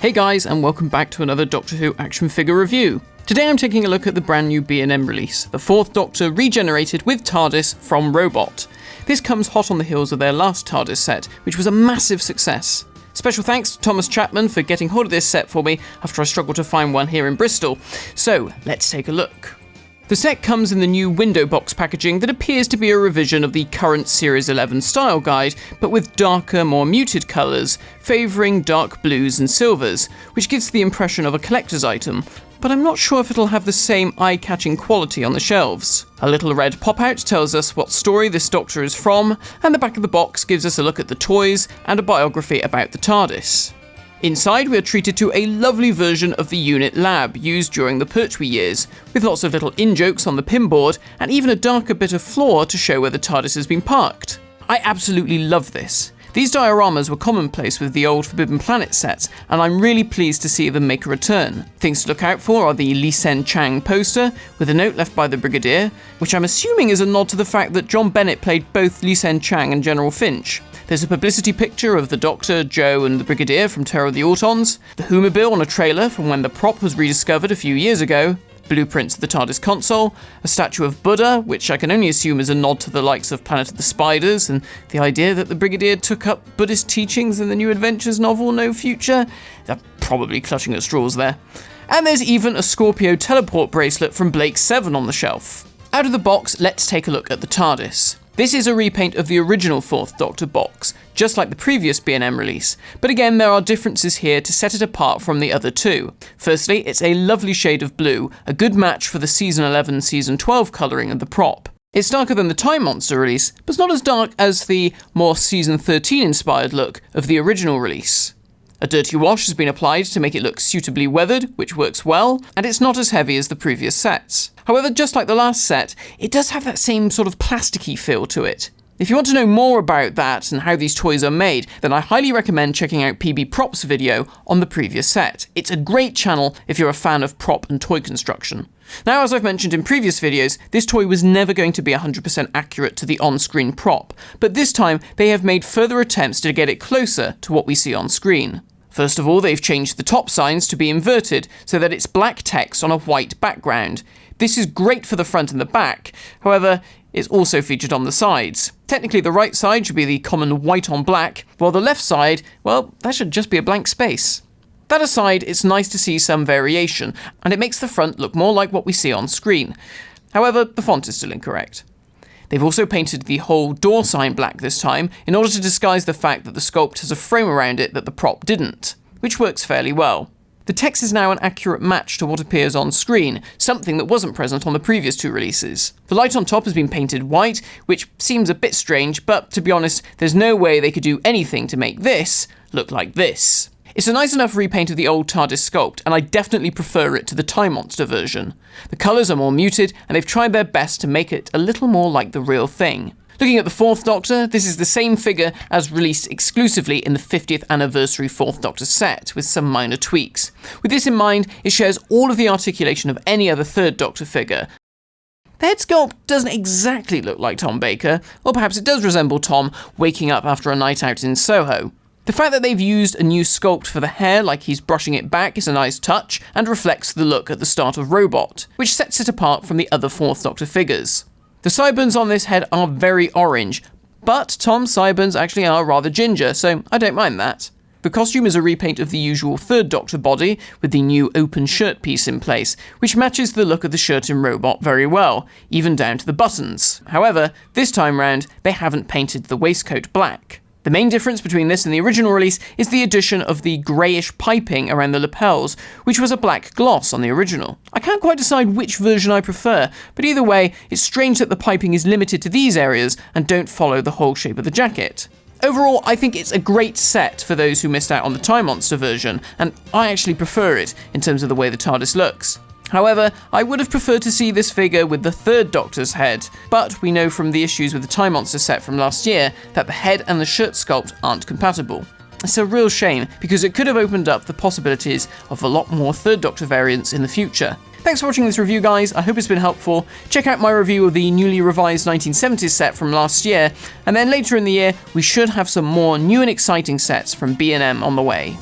Hey guys, and welcome back to another Doctor Who action figure review. Today I'm taking a look at the brand new B&M release, the 4th Doctor regenerated with TARDIS from Robot. This comes hot on the heels of their last TARDIS set, which was a massive success. Special thanks to Thomas Chapman for getting hold of this set for me after I struggled to find one here in Bristol. So, let's take a look. The set comes in the new window box packaging that appears to be a revision of the current Series 11 style guide, but with darker, more muted colours, favouring dark blues and silvers, which gives the impression of a collector's item, but I'm not sure if it'll have the same eye-catching quality on the shelves. A little red pop-out tells us what story this Doctor is from, and the back of the box gives us a look at the toys and a biography about the TARDIS. Inside, we are treated to a lovely version of the unit lab used during the Pertwee years, with lots of little in-jokes on the pinboard and even a darker bit of floor to show where the TARDIS has been parked. I absolutely love this. These dioramas were commonplace with the old Forbidden Planet sets, and I'm really pleased to see them make a return. Things to look out for are the Lee Sen Chang poster, with a note left by the Brigadier, which I'm assuming is a nod to the fact that John Bennett played both Lee Sen Chang and General Finch. There's a publicity picture of the Doctor, Joe and the Brigadier from Terror of the Autons, the Whomobile on a trailer from when the prop was rediscovered a few years ago, blueprints of the TARDIS console, a statue of Buddha, which I can only assume is a nod to the likes of Planet of the Spiders, and the idea that the Brigadier took up Buddhist teachings in the New Adventures novel No Future. They're probably clutching at straws there. And there's even a Scorpio teleport bracelet from Blake 7 on the shelf. Out of the box, let's take a look at the TARDIS. This is a repaint of the original 4th Doctor box, just like the previous B&M release, but again there are differences here to set it apart from the other two. Firstly, it's a lovely shade of blue, a good match for the Season 11, Season 12 colouring of the prop. It's darker than the Time Monster release, but not as dark as the more Season 13 inspired look of the original release. A dirty wash has been applied to make it look suitably weathered, which works well, and it's not as heavy as the previous sets. However, just like the last set, it does have that same sort of plasticky feel to it. If you want to know more about that and how these toys are made, then I highly recommend checking out PB Prop's video on the previous set. It's a great channel if you're a fan of prop and toy construction. Now, as I've mentioned in previous videos, this toy was never going to be 100% accurate to the on-screen prop, but this time they have made further attempts to get it closer to what we see on screen. First of all, they've changed the top signs to be inverted so that it's black text on a white background. This is great for the front and the back, however, it's also featured on the sides. Technically, the right side should be the common white on black, while the left side, well, that should just be a blank space. That aside, it's nice to see some variation, and it makes the front look more like what we see on screen. However, the font is still incorrect. They've also painted the whole door sign black this time in order to disguise the fact that the sculpt has a frame around it that the prop didn't, which works fairly well. The text is now an accurate match to what appears on screen, something that wasn't present on the previous two releases. The light on top has been painted white, which seems a bit strange, but to be honest, there's no way they could do anything to make this look like this. It's a nice enough repaint of the old TARDIS sculpt, and I definitely prefer it to the Time Monster version. The colours are more muted, and they've tried their best to make it a little more like the real thing. Looking at the 4th Doctor, this is the same figure as released exclusively in the 50th anniversary 4th Doctor set, with some minor tweaks. With this in mind, it shares all of the articulation of any other 3rd Doctor figure. The head sculpt doesn't exactly look like Tom Baker, or perhaps it does resemble Tom waking up after a night out in Soho. The fact that they've used a new sculpt for the hair, like he's brushing it back, is a nice touch, and reflects the look at the start of Robot, which sets it apart from the other 4th Doctor figures. The sideburns on this head are very orange, but Tom's sideburns actually are rather ginger, so I don't mind that. The costume is a repaint of the usual 3rd Doctor body, with the new open shirt piece in place, which matches the look of the shirt in Robot very well, even down to the buttons. However, this time round, they haven't painted the waistcoat black. The main difference between this and the original release is the addition of the greyish piping around the lapels, which was a black gloss on the original. I can't quite decide which version I prefer, but either way, it's strange that the piping is limited to these areas and don't follow the whole shape of the jacket. Overall, I think it's a great set for those who missed out on the Time Monster version, and I actually prefer it in terms of the way the TARDIS looks. However, I would have preferred to see this figure with the 3rd Doctor's head, but we know from the issues with the Time Monster set from last year that the head and the shirt sculpt aren't compatible. It's a real shame, because it could have opened up the possibilities of a lot more 3rd Doctor variants in the future. Thanks for watching this review, guys. I hope it's been helpful. Check out my review of the newly revised 1970s set from last year, and then later in the year, we should have some more new and exciting sets from B&M on the way.